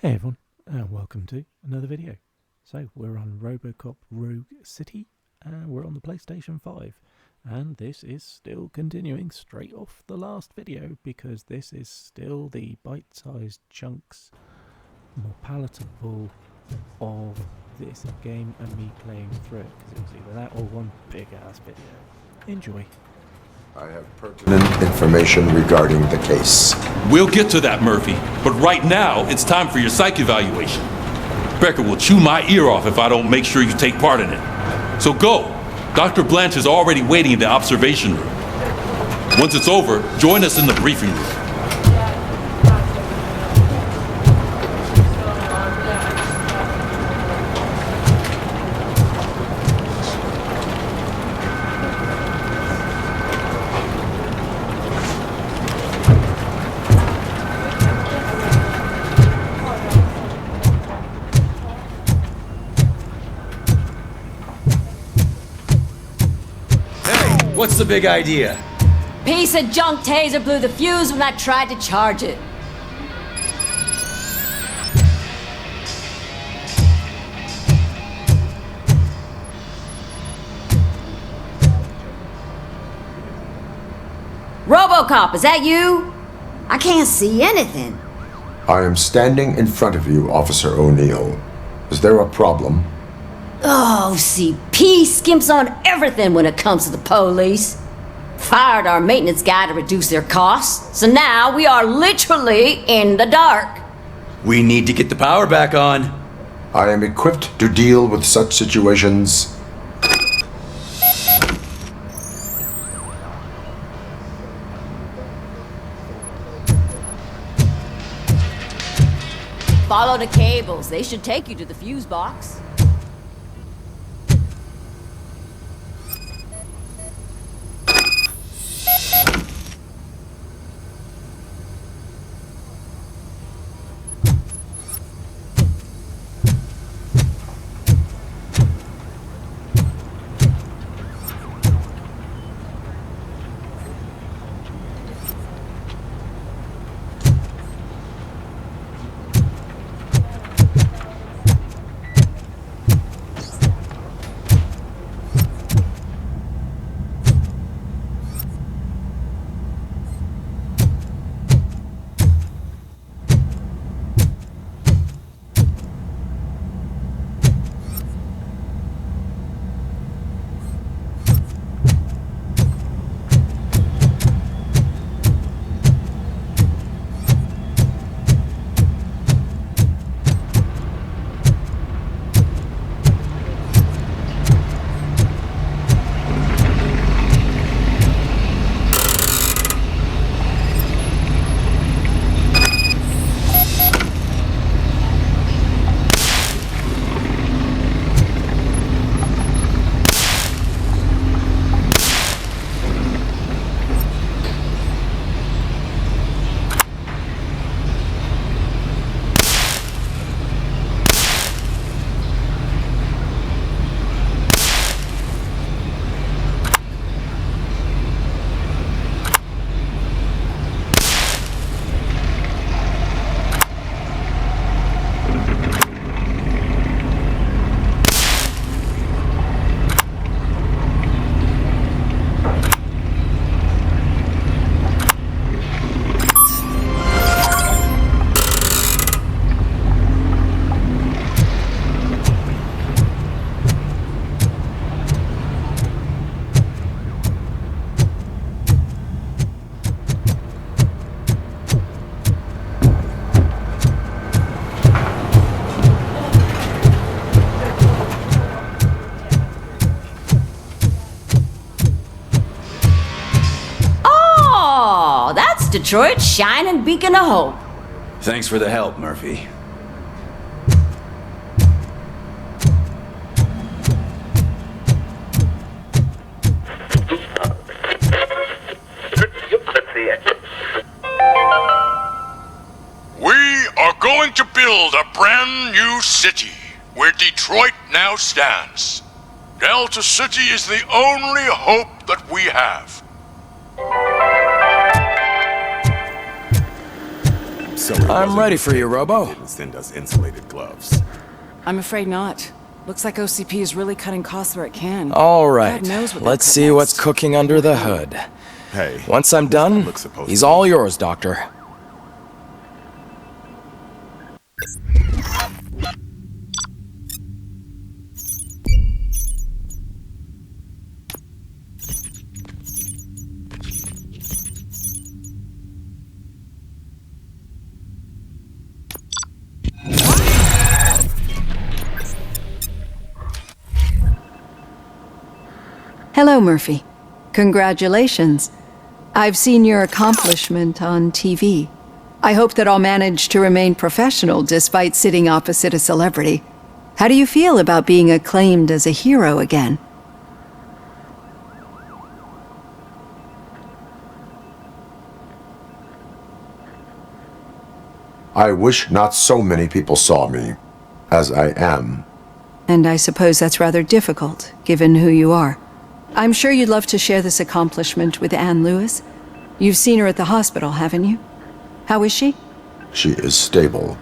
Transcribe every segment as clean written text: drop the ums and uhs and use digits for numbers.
Hey everyone, and welcome to another video. So we're on Robocop Rogue City, and we're on the PlayStation 5, and this is still continuing straight off the last video because this is still the bite-sized chunks, more palatable of this game and me playing through it, because it was either that or one big-ass video. Enjoy. I have pertinent information regarding the case. We'll get to that, Murphy. But right now, it's time for your psych evaluation. Becker will chew my ear off if I don't make sure you take part in it. So go. Dr. Blanche is already waiting in the observation room. Once it's over, join us in the briefing room. What's the big idea? Piece of junk taser blew the fuse when I tried to charge it. Robocop, is that you? I can't see anything. I am standing in front of you, Officer O'Neill. Is there a problem? Oh, CP skimps on everything when it comes to the police. Fired our maintenance guy to reduce their costs, so now we are literally in the dark. We need to get the power back on. I am equipped to deal with such situations. Follow the cables. They should take you to the fuse box. Detroit's shining beacon of hope. Thanks for the help, Murphy. We are going to build a brand new city where Detroit now stands. Delta City is the only hope that we have. I'm ready for you, Robo. Didn't send us insulated gloves. I'm afraid not. Looks like OCP is really cutting costs where it can. All right, God knows what they'll let's cut see next. what's cooking under the hood. Hey. Once I'm done, looks supposed he's to be- all yours, Doctor. Hello, Murphy. Congratulations. I've seen your accomplishment on TV. I hope that I'll manage to remain professional despite sitting opposite a celebrity. How do you feel about being acclaimed as a hero again? I wish not so many people saw me as I am. And I suppose that's rather difficult, given who you are. I'm sure you'd love to share this accomplishment with Anne Lewis. You've seen her at the hospital, haven't you? How is she? She is stable.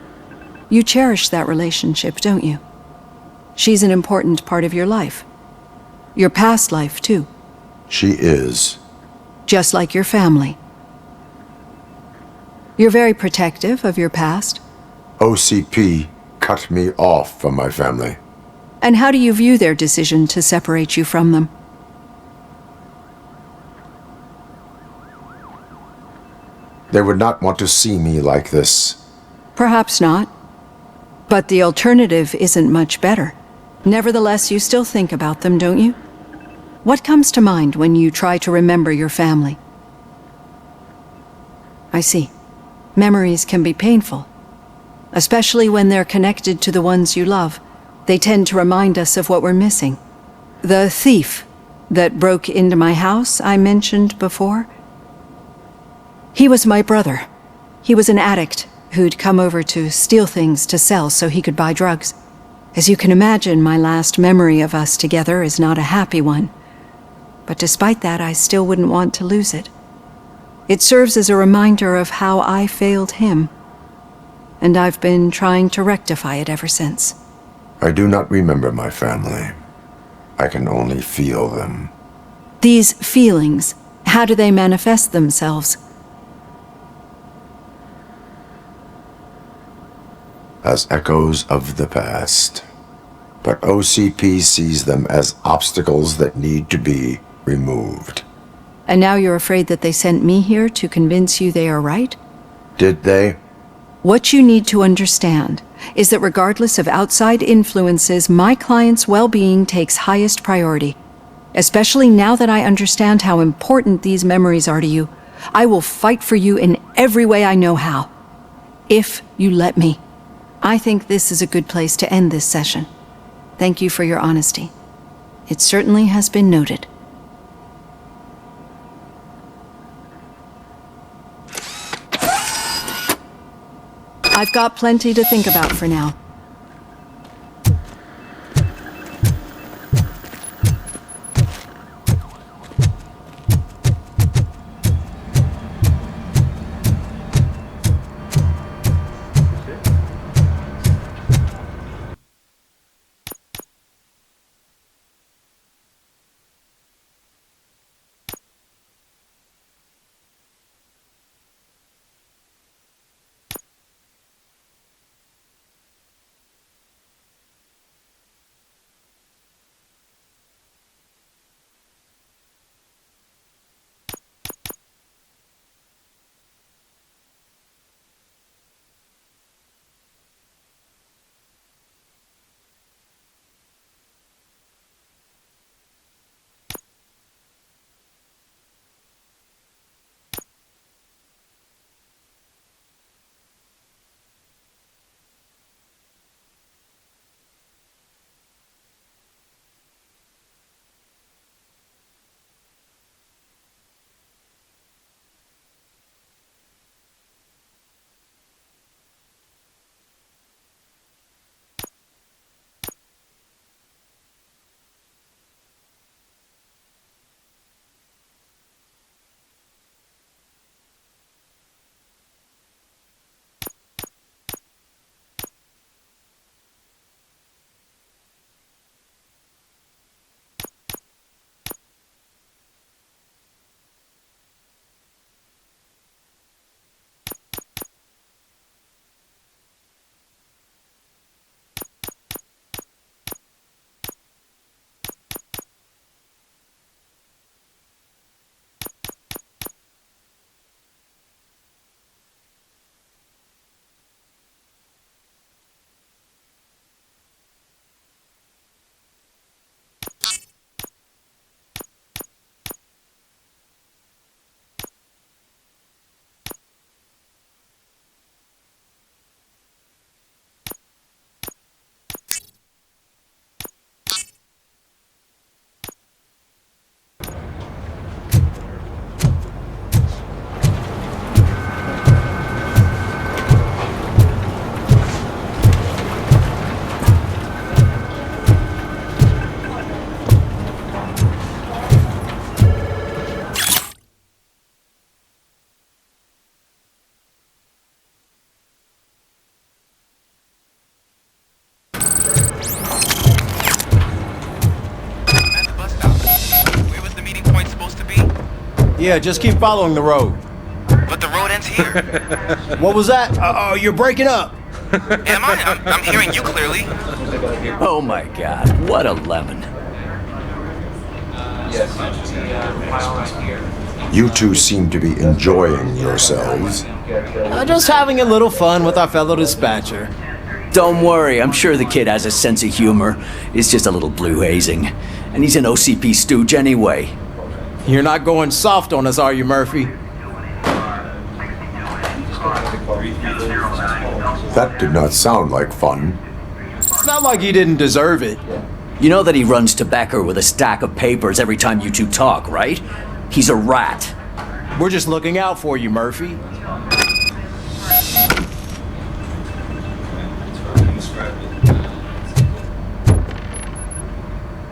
You cherish that relationship, don't you? She's an important part of your life. Your past life, too. She is. Just like your family. You're very protective of your past. OCP cut me off from my family. And how do you view their decision to separate you from them? They would not want to see me like this. Perhaps not. But the alternative isn't much better. Nevertheless, you still think about them, don't you? What comes to mind when you try to remember your family? I see. Memories can be painful. Especially when they're connected to the ones you love. They tend to remind us of what we're missing. The thief that broke into my house I mentioned before. He was my brother. He was an addict who'd come over to steal things to sell so he could buy drugs. As you can imagine, my last memory of us together is not a happy one. But despite that, I still wouldn't want to lose it. It serves as a reminder of how I failed him. And I've been trying to rectify it ever since. I do not remember my family. I can only feel them. These feelings, how do they manifest themselves? As echoes of the past. But OCP sees them as obstacles that need to be removed. And now you're afraid that they sent me here to convince you they are right? Did they? What you need to understand is that regardless of outside influences, my client's well-being takes highest priority. Especially now that I understand how important these memories are to you, I will fight for you in every way I know how. If you let me. I think this is a good place to end this session. Thank you for your honesty. It certainly has been noted. I've got plenty to think about for now. Yeah, just keep following the road. But the road ends here. What was that? Oh, you're breaking up. Am I? I'm hearing you clearly. Oh my god, what a lemon. You two seem to be enjoying yourselves. Just having a little fun with our fellow dispatcher. Don't worry, I'm sure the kid has a sense of humor. It's just a little blue hazing. And he's an OCP stooge anyway. You're not going soft on us, are you, Murphy? That did not sound like fun. It's not like he didn't deserve it. You know that he runs to Becker with a stack of papers every time you two talk, right? He's a rat. We're just looking out for you, Murphy.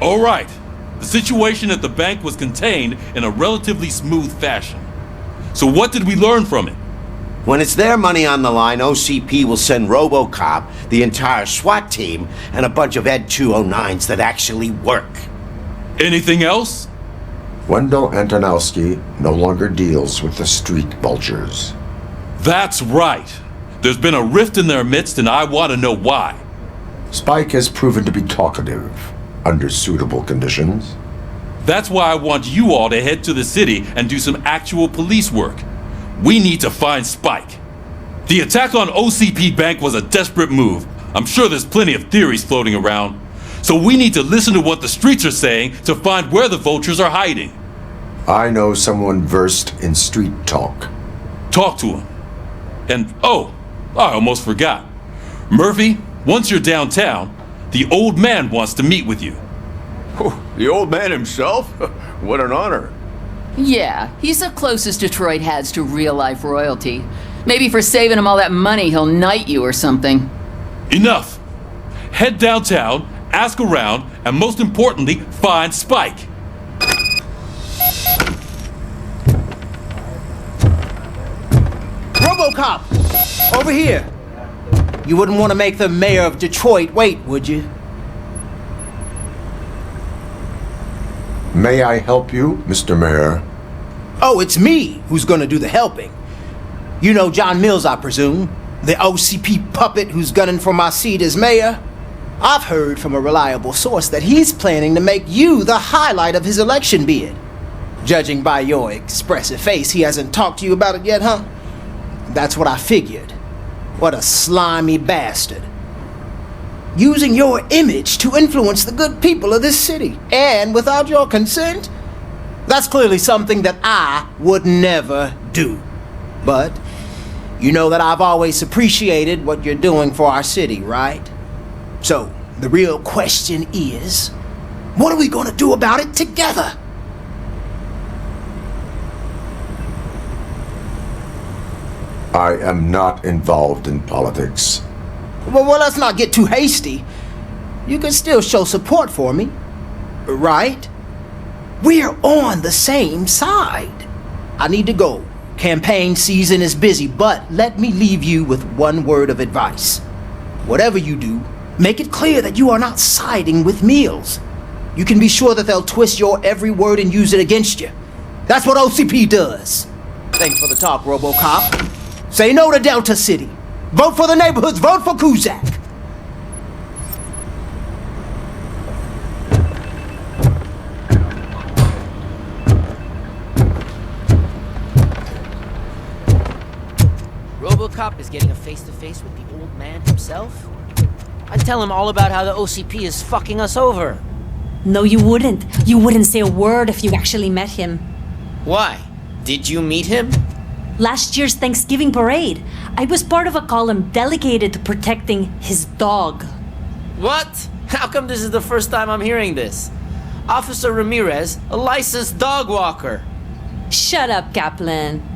All right. The situation at the bank was contained in a relatively smooth fashion. So what did we learn from it? When it's their money on the line, OCP will send Robocop, the entire SWAT team, and a bunch of ep209s that actually work. Anything else? Wendell Antonowski no longer deals with the street vultures. That's right. There's been a rift in their midst, and I want to know why. Spike has proven to be talkative, under suitable conditions. That's why I want you all to head to the city and do some actual police work. We need to find Spike. The attack on OCP Bank was a desperate move. I'm sure there's plenty of theories floating around. So we need to listen to what the streets are saying to find where the vultures are hiding. I know someone versed in street talk. Talk to him. And oh, I almost forgot. Murphy, once you're downtown, the old man wants to meet with you. Oh, the old man himself? What an honor. Yeah, he's the closest Detroit has to real-life royalty. Maybe for saving him all that money, he'll knight you or something. Enough! Head downtown, ask around, and most importantly, find Spike. Robocop! Over here! You wouldn't want to make the mayor of Detroit wait, would you? May I help you, Mr. Mayor? Oh, it's me who's gonna do the helping. You know John Mills, I presume? The OCP puppet who's gunning for my seat as mayor? I've heard from a reliable source that he's planning to make you the highlight of his election bid. Judging by your expressive face, he hasn't talked to you about it yet, huh? That's what I figured. What a slimy bastard. Using your image to influence the good people of this city, and without your consent? That's clearly something that I would never do. But you know that I've always appreciated what you're doing for our city, right? So, the real question is, what are we gonna do about it together? I am not involved in politics. Well, let's not get too hasty. You can still show support for me, right? We're on the same side. I need to go. Campaign season is busy, but let me leave you with one word of advice. Whatever you do, make it clear that you are not siding with Mills. You can be sure that they'll twist your every word and use it against you. That's what OCP does. Thanks for the talk, Robocop. Say no to Delta City. Vote for the neighborhoods. Vote for Kuzak. Robocop is getting a face-to-face with the old man himself? I'd tell him all about how the OCP is fucking us over. No, you wouldn't. You wouldn't say a word if you actually met him. Why? Did you meet him? Last year's Thanksgiving parade, I was part of a column dedicated to protecting his dog. What? How come this is the first time I'm hearing this? Officer Ramirez, a licensed dog walker. Shut up, Kaplan.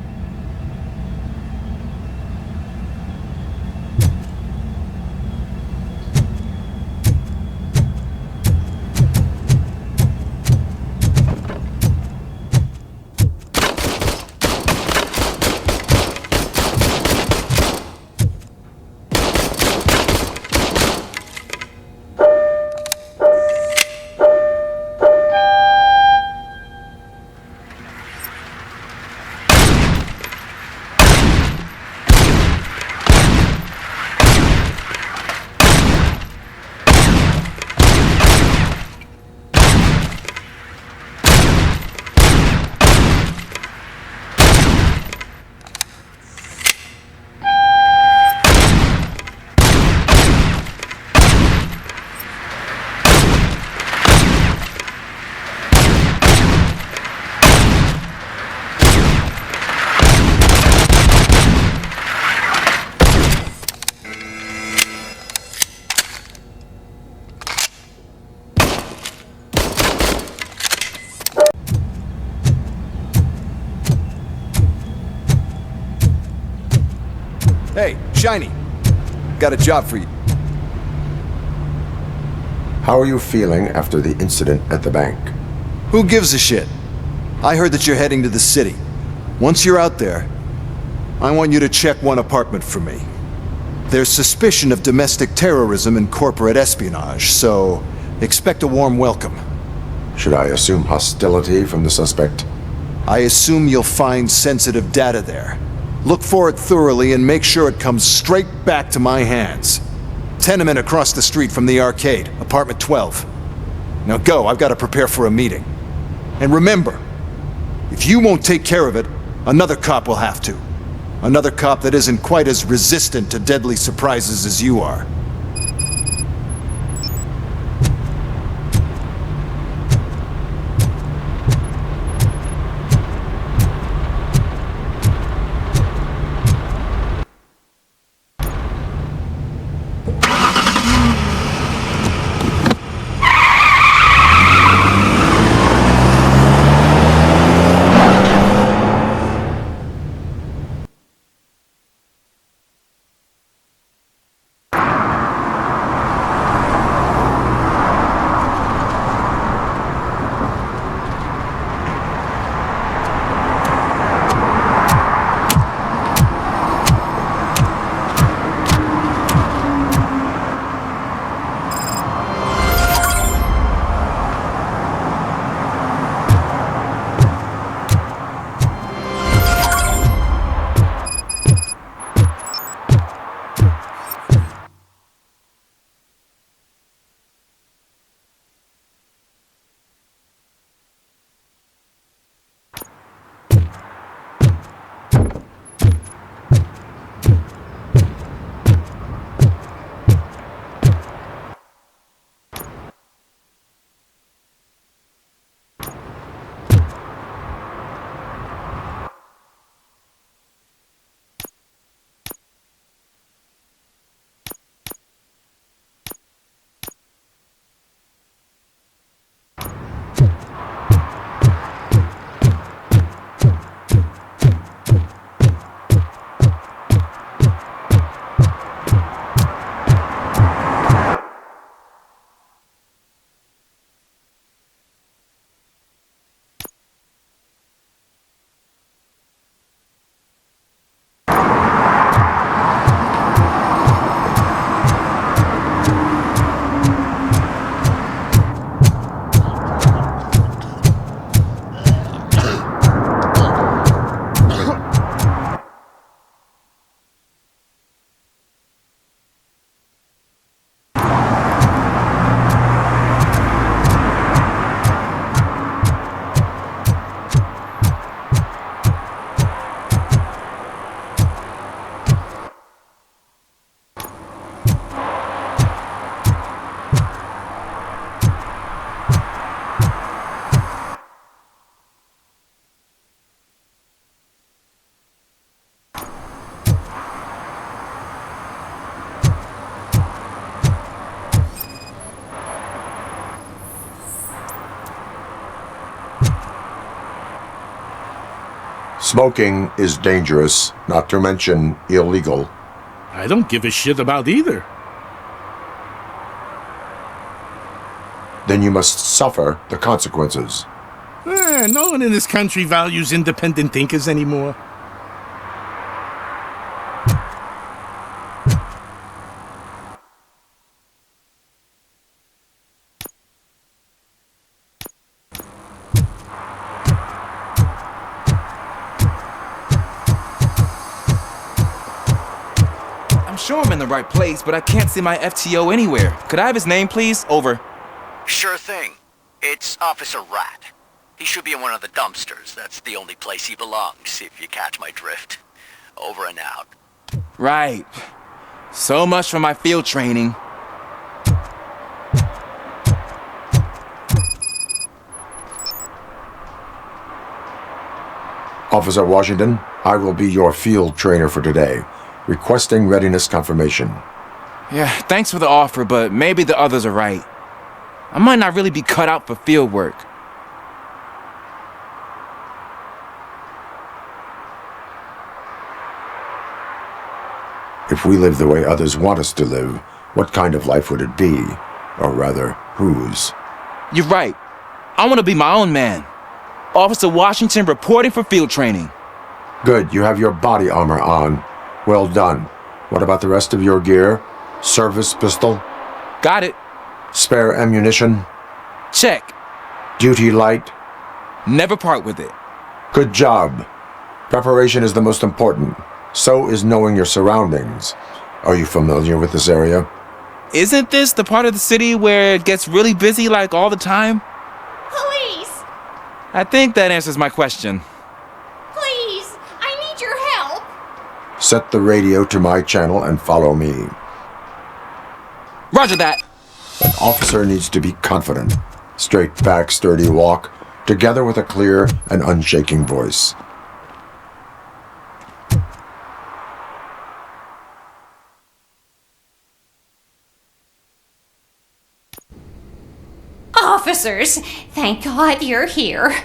Hey, Shiny. Got a job for you. How are you feeling after the incident at the bank? Who gives a shit? I heard that you're heading to the city. Once you're out there, I want you to check one apartment for me. There's suspicion of domestic terrorism and corporate espionage, so expect a warm welcome. Should I assume hostility from the suspect? I assume you'll find sensitive data there. Look for it thoroughly and make sure it comes straight back to my hands. Tenement across the street from the arcade, apartment 12. Now go, I've got to prepare for a meeting. And remember, if you won't take care of it, another cop will have to. Another cop that isn't quite as resistant to deadly surprises as you are. Smoking is dangerous, not to mention illegal. I don't give a shit about either. Then you must suffer the consequences. No one in this country values independent thinkers anymore. I'm sure I'm in the right place, but I can't see my FTO anywhere. Could I have his name, please? Over. Sure thing. It's Officer Rat. He should be in one of the dumpsters. That's the only place he belongs, if you catch my drift. Over and out. Right. So much for my field training. Officer Washington, I will be your field trainer for today. Requesting readiness confirmation. Yeah, thanks for the offer, but maybe the others are right. I might not really be cut out for field work. If we live the way others want us to live, what kind of life would it be? Or rather, whose? You're right. I want to be my own man. Officer Washington reporting for field training. Good, you have your body armor on. Well done. What about the rest of your gear? Service pistol? Got it. Spare ammunition? Check. Duty light? Never part with it. Good job. Preparation is the most important. So is knowing your surroundings. Are you familiar with this area? Isn't this the part of the city where it gets really busy like all the time? Police! I think that answers my question. Please! I need your help! Set the radio to my channel and follow me. Roger that. An officer needs to be confident. Straight back, sturdy walk, together with a clear and unshaking voice. Officers, thank God you're here.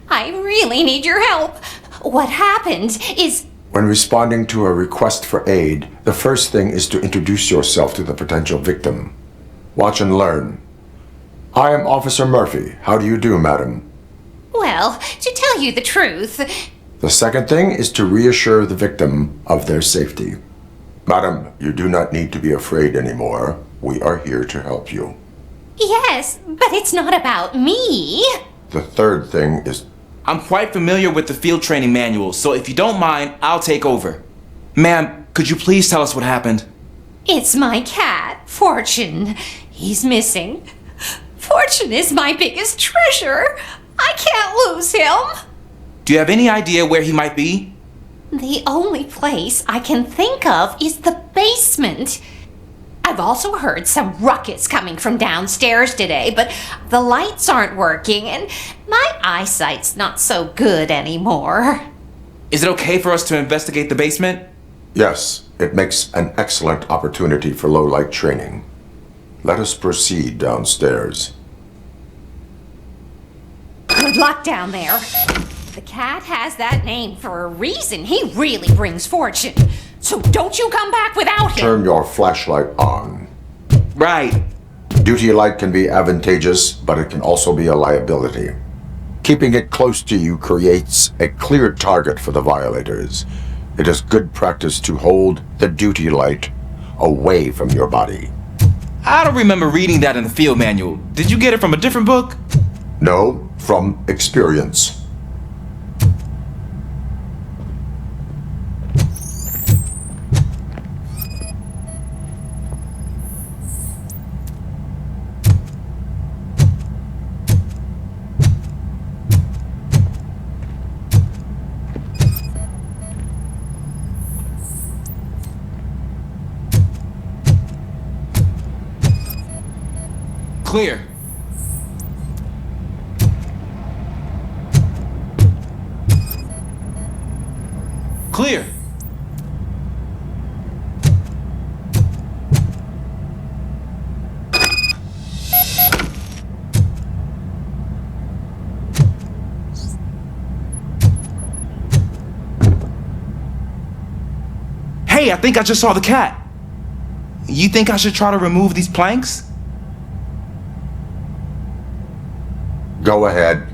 I really need your help. What happened is... When responding to a request for aid, the first thing is to introduce yourself to the potential victim. Watch and learn. I am Officer Murphy. How do you do, madam? Well, to tell you the truth... The second thing is to reassure the victim of their safety. Madam, you do not need to be afraid anymore. We are here to help you. Yes, but it's not about me. The third thing is... I'm quite familiar with the field training manual, so if you don't mind, I'll take over. Ma'am, could you please tell us what happened? It's my cat, Fortune. He's missing. Fortune is my biggest treasure. I can't lose him. Do you have any idea where he might be? The only place I can think of is the basement. I've also heard some ruckus coming from downstairs today, but the lights aren't working and my eyesight's not so good anymore. Is it okay for us to investigate the basement? Yes, it makes an excellent opportunity for low-light training. Let us proceed downstairs. Good luck down there. The cat has that name for a reason. He really brings fortune. So don't you come back without him. Turn your flashlight on. Right. Duty light can be advantageous, but it can also be a liability. Keeping it close to you creates a clear target for the violators. It is good practice to hold the duty light away from your body. I don't remember reading that in the field manual. Did you get it from a different book? No, from experience. Clear. Clear. Hey, I think I just saw the cat. You think I should try to remove these planks? Go ahead.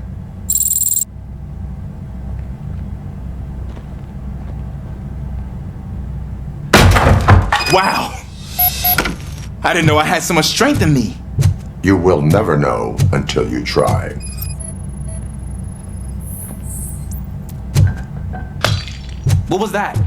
Wow! I didn't know I had so much strength in me. You will never know until you try. What was that?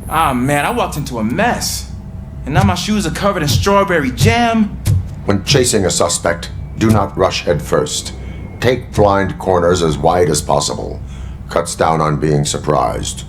Ah, man, I walked into a mess. And now my shoes are covered in strawberry jam. When chasing a suspect, do not rush head first. Take blind corners as wide as possible. Cuts down on being surprised.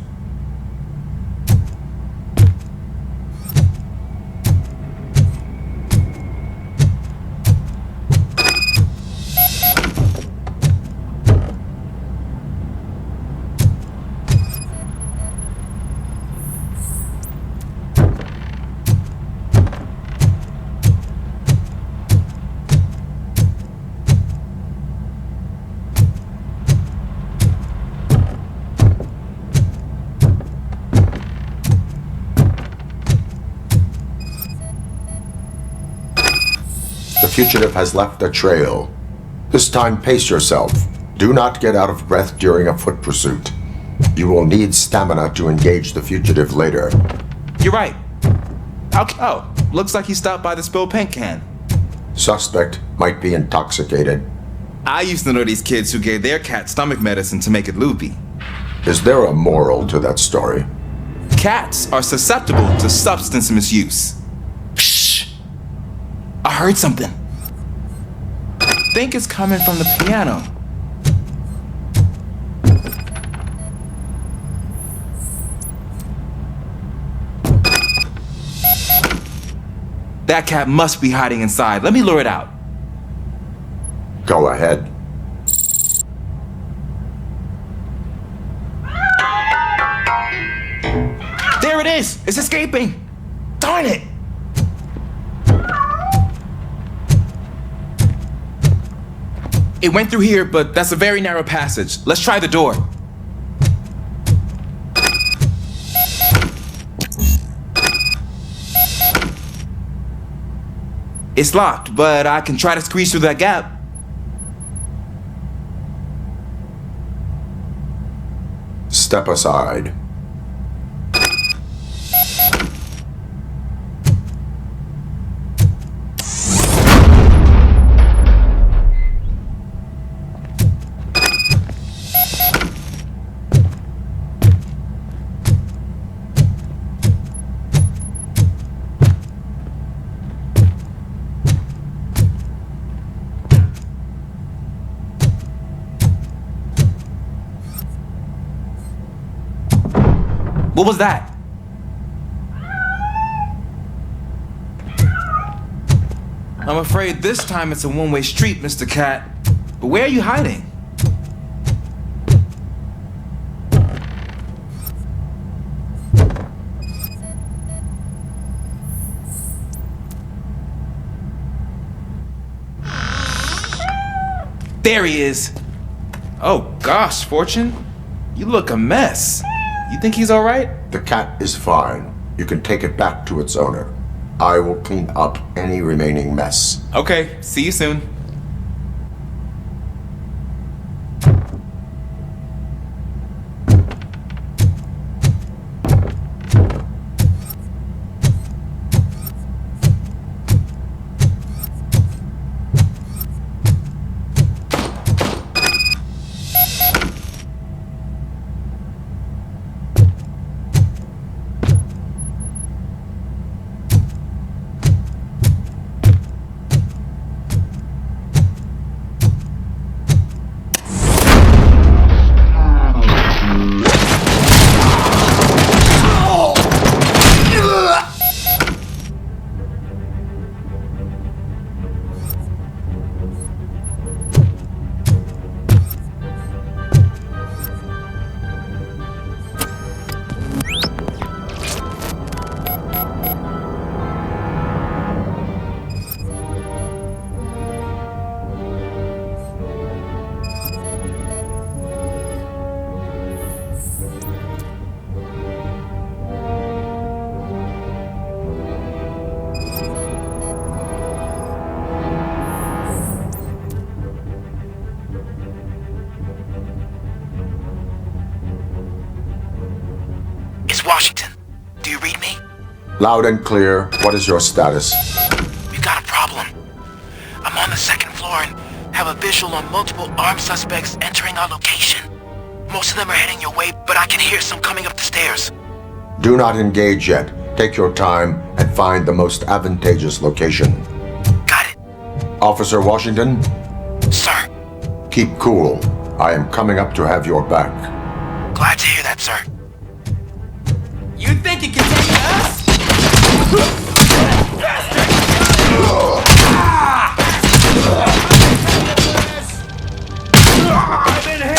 fugitive has left a trail. This time, pace yourself. Do not get out of breath during a foot pursuit. You will need stamina to engage the fugitive later. You're right. Oh, looks like he stopped by the spilled paint can. Suspect might be intoxicated. I used to know these kids who gave their cat stomach medicine to make it loopy. Is there a moral to that story? Cats are susceptible to substance misuse. Shh! I heard something. I think it's coming from the piano. That cat must be hiding inside. Let me lure it out. Go ahead. There it is! It's escaping! Darn it! It went through here, but that's a very narrow passage. Let's try the door. It's locked, but I can try to squeeze through that gap. Step aside. What was that? I'm afraid this time it's a one-way street, Mr. Cat. But where are you hiding? There he is. Oh gosh, Fortune. You look a mess. You think he's all right? The cat is fine. You can take it back to its owner. I will clean up any remaining mess. Okay, see you soon. Washington, do you read me? Loud and clear. What is your status? We've got a problem. I'm on the second floor and have a visual on multiple armed suspects entering our location. Most of them are heading your way, but I can hear some coming up the stairs. Do not engage yet. Take your time and find the most advantageous location. Got it. Officer Washington? Sir. Keep cool. I am coming up to have your back. Glad to hear that, sir. You think you can take us? I've been hit.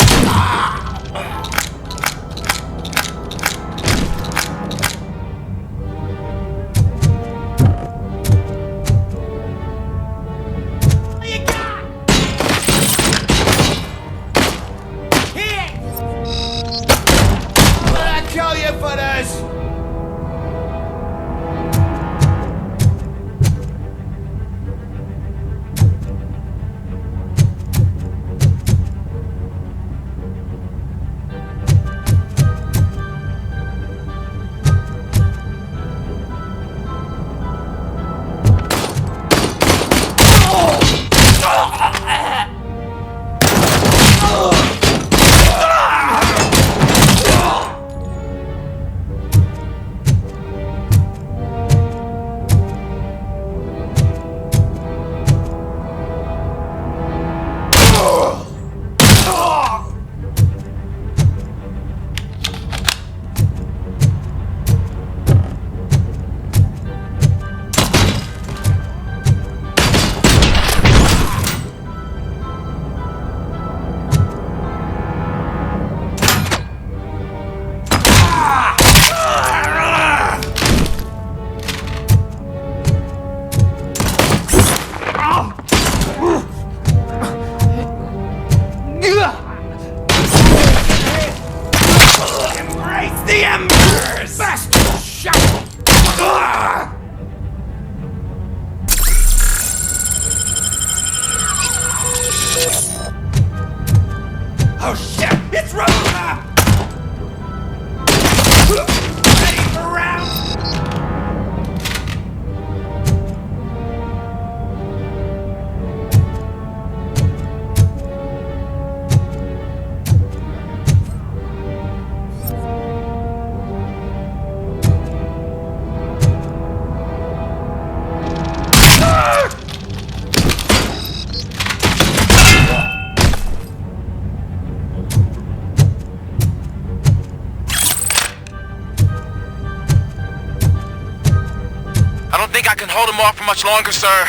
don't think I can hold him off for much longer, sir.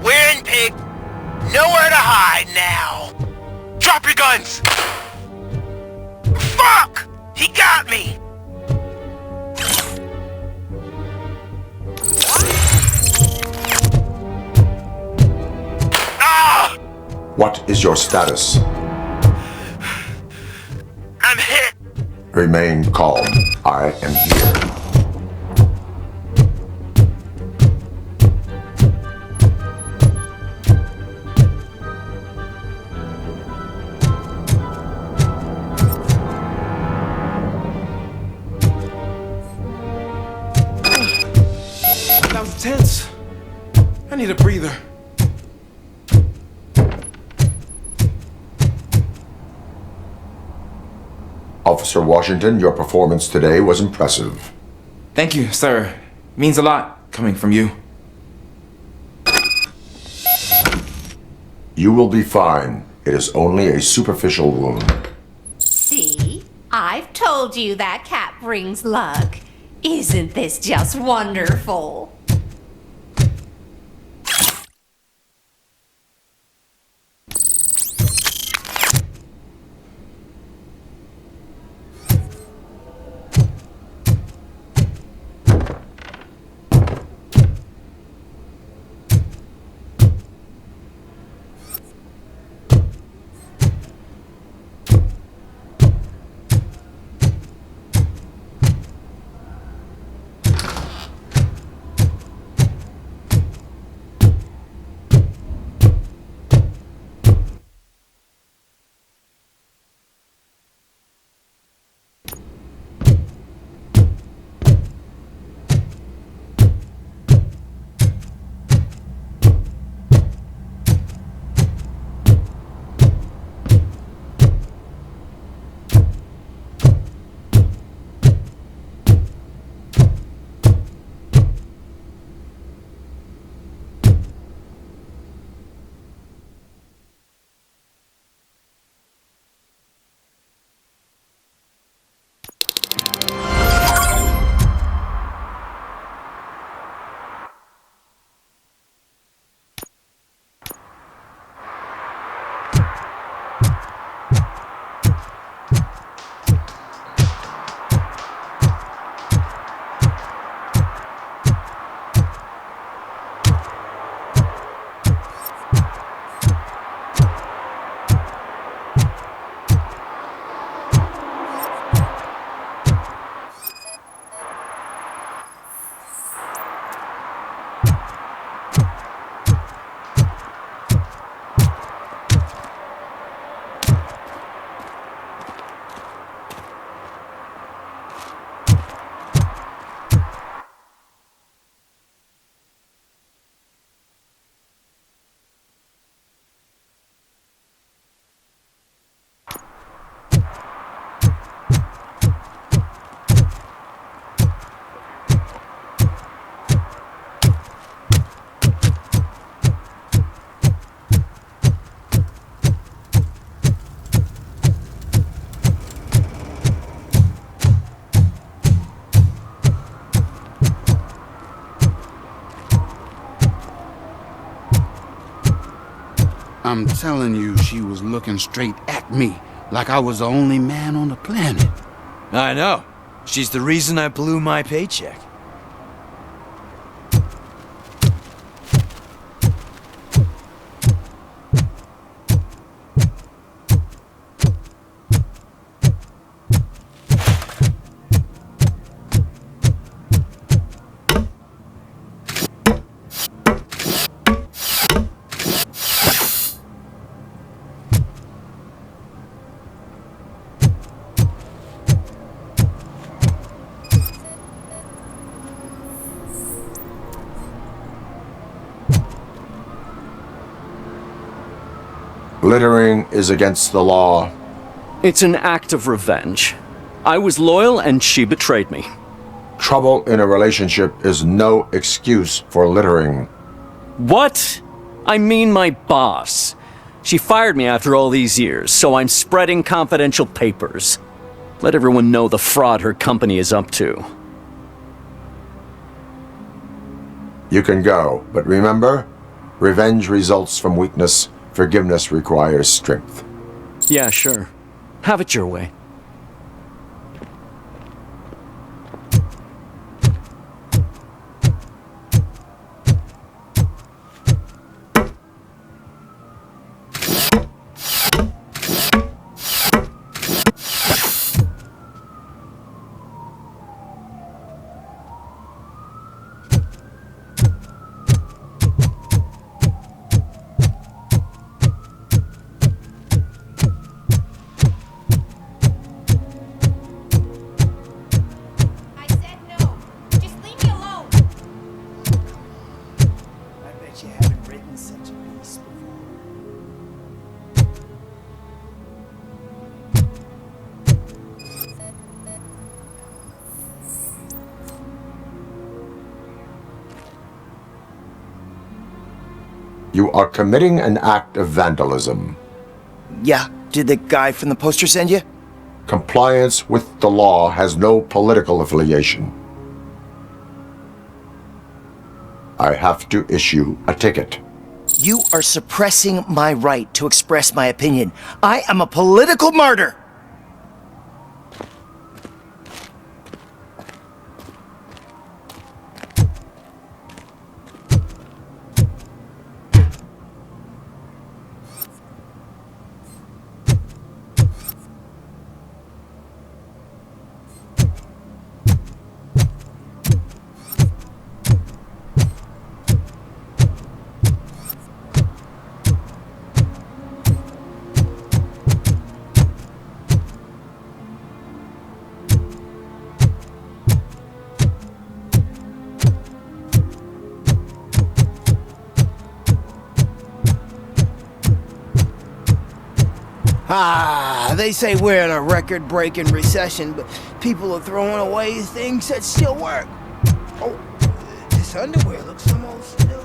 We're in, pig. Nowhere to hide now. Drop your guns! Fuck! He got me! Ah! What is your status? I'm hit. Remain calm. I am here. That was tense. I need a breather. Officer Washington, your performance today was impressive. Thank you, sir. Means a lot coming from you. You will be fine. It is only a superficial wound. See? I've told you that cat brings luck. Isn't this just wonderful? I'm telling you, she was looking straight at me, like I was the only man on the planet. I know. She's the reason I blew my paycheck. Littering is against the law. It's an act of revenge. I was loyal and she betrayed me. Trouble in a relationship is no excuse for littering. What? I mean my boss. She fired me after all these years, so I'm spreading confidential papers. Let everyone know the fraud her company is up to. You can go, but remember, revenge results from weakness, forgiveness requires strength. Yeah, sure. Have it your way. You are committing an act of vandalism. Yeah, did the guy from the poster send you? Compliance with the law has no political affiliation. I have to issue a ticket. You are suppressing my right to express my opinion. I am a political martyr! They say we're in a record-breaking recession, but people are throwing away things that still work. Oh, this underwear looks almost new.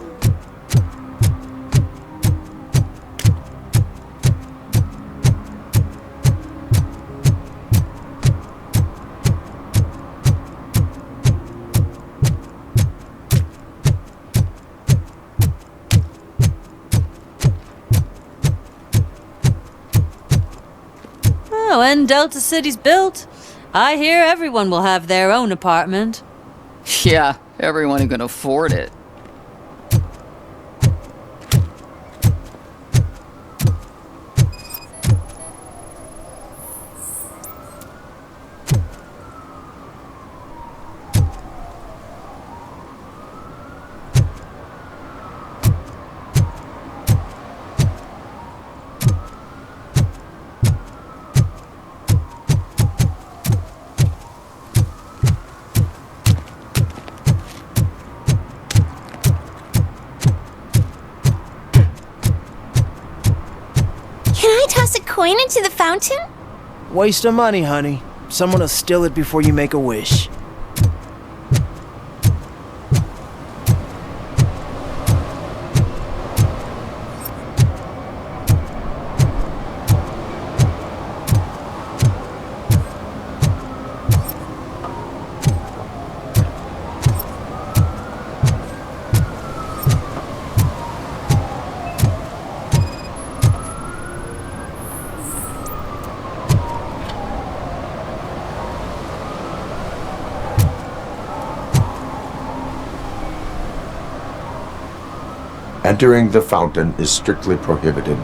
When Delta City's built, I hear everyone will have their own apartment. Yeah, everyone who can afford it. Can I toss a coin into the fountain? Waste of money, honey. Someone will steal it before you make a wish. Entering the fountain is strictly prohibited.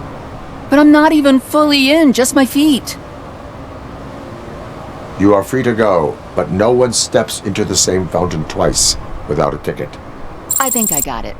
But I'm not even fully in, just my feet. You are free to go, but no one steps into the same fountain twice without a ticket. I think I got it.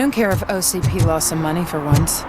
don't care if OCP lost some money for once.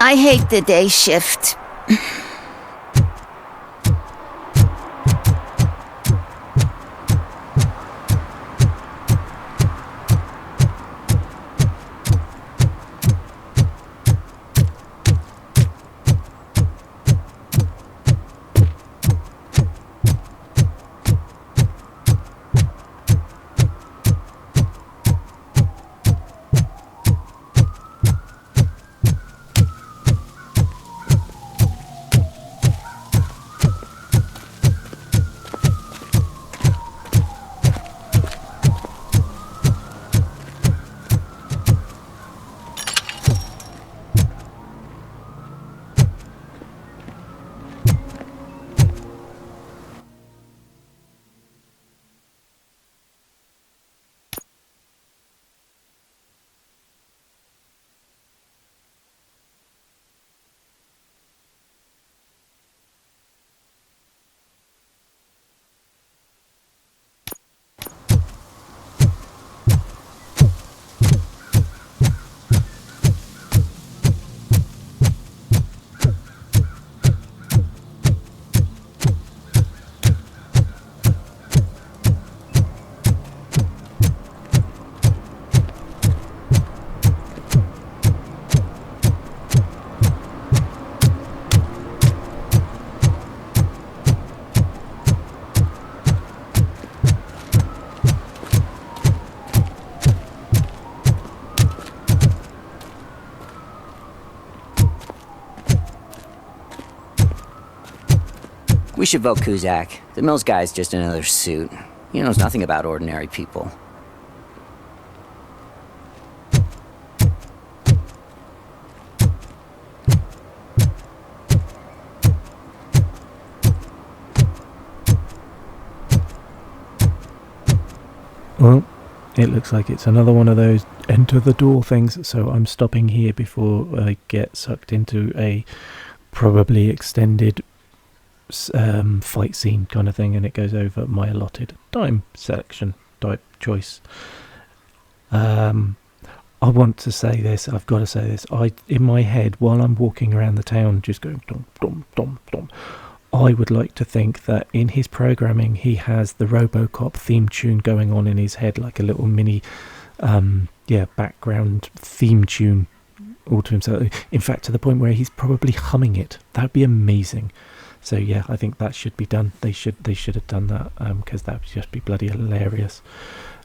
I hate the day shift. We should vote Kuzak. The Mills guy's just another suit. He knows nothing about ordinary people. Well, it looks like it's another one of those enter the door things, so I'm stopping here before I get sucked into a probably extended fight scene kind of thing, and it goes over my allotted time section type choice. I want to say this, I've got to say this, in my head while I'm walking around the town just going dom dom dom dom, I would like to think that in his programming he has the Robocop theme tune going on in his head, like a little mini background theme tune all to himself, in fact to the point where he's probably humming it. That would be amazing. So yeah, I think that should be done. They should have done that, because that would just be bloody hilarious.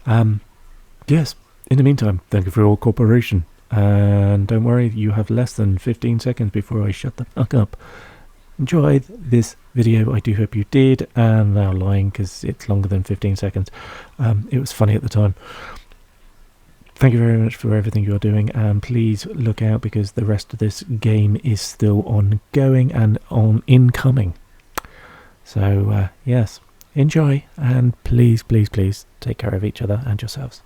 Yes, in the meantime, thank you for your cooperation. And don't worry, you have less than 15 seconds before I shut the fuck up. Enjoyed this video, I do hope you did, and now lying because it's longer than 15 seconds. It was funny at the time. Thank you very much for everything you're doing, and please look out because the rest of this game is still ongoing and incoming. So yes, enjoy, and please take care of each other and yourselves.